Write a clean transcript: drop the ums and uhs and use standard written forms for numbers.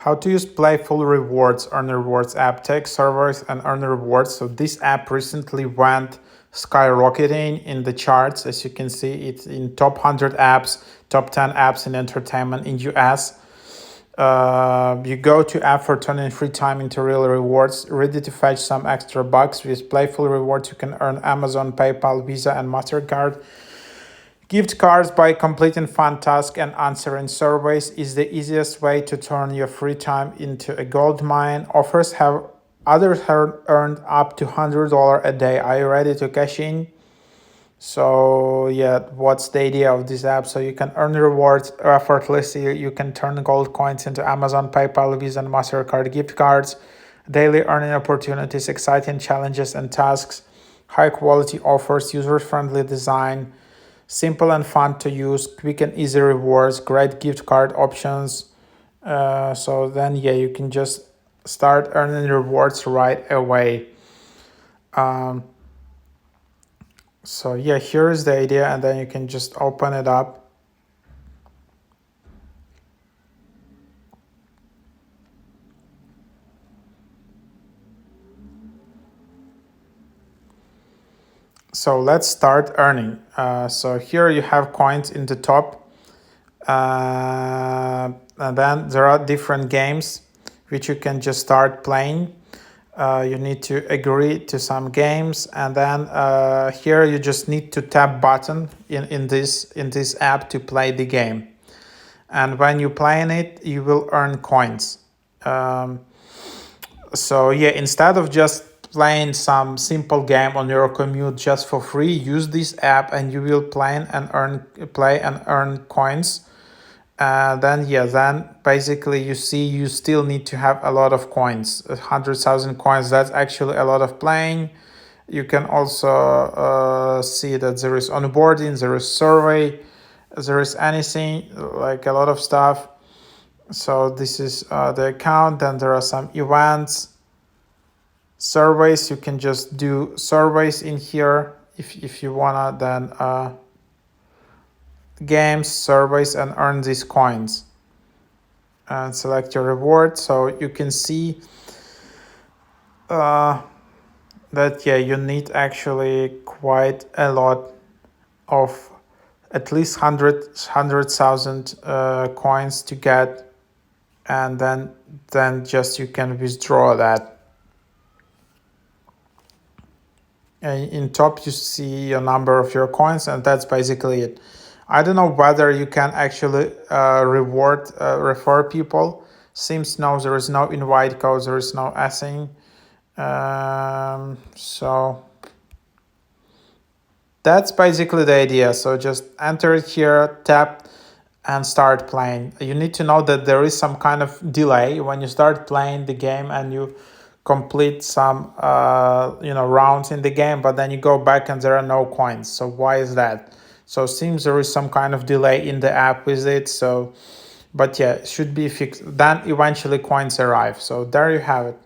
How to use Playful rewards, earn rewards app, take servers and earn rewards. So this app recently went skyrocketing in the charts. As you can see, it's in top 100 apps, top 10 apps in entertainment in US. You go to app for turning free time into real rewards, ready to fetch some extra bucks. With Playful rewards, you can earn Amazon, PayPal, Visa, and MasterCard gift cards by completing fun tasks and answering surveys. Is the easiest way to turn your free time into a gold mine. Others have earned up to $100 a day. Are you ready to cash in? So yeah, what's the idea of this app? So you can earn rewards effortlessly. You can turn gold coins into Amazon, PayPal, Visa, and MasterCard gift cards. Daily earning opportunities, exciting challenges and tasks, high quality offers, user-friendly design, simple and fun to use, quick and easy rewards, great gift card options. So then, yeah, you can just start earning rewards right away. So yeah, here is the idea, and then you can just open it up. So let's start earning. So here you have coins in the top. And then there are different games which you can just start playing. You need to agree to some games, and then here you just need to tap button in this app to play the game. And when you playing it, you will earn coins. So yeah, instead of just playing some simple game on your commute just for free, use this app and you will play and earn coins. Then basically you see you still need to have a lot of coins, 100,000 coins. That's actually a lot of playing. You can also see that there is onboarding, there is survey, there is anything, like a lot of stuff. So this is the account. Then there are some events, surveys. You can just do surveys in here if you wanna. Then games, surveys, and earn these coins. And select your reward. So you can see that yeah, you need actually quite a lot of at least 100,000 coins to get, and then just you can withdraw that. And in top you see a number of your coins, and that's basically it. I don't know whether you can actually refer people. Seems no, there is no invite code, there is no anything. So that's basically the idea. So just enter it here, tap, and start playing. You need to know that there is some kind of delay when you start playing the game and you complete some rounds in the game, but then you go back and there are no coins. So why is that? So it seems there is some kind of delay in the app with it. So, but yeah, it should be fixed. Then eventually coins arrive. So there you have it.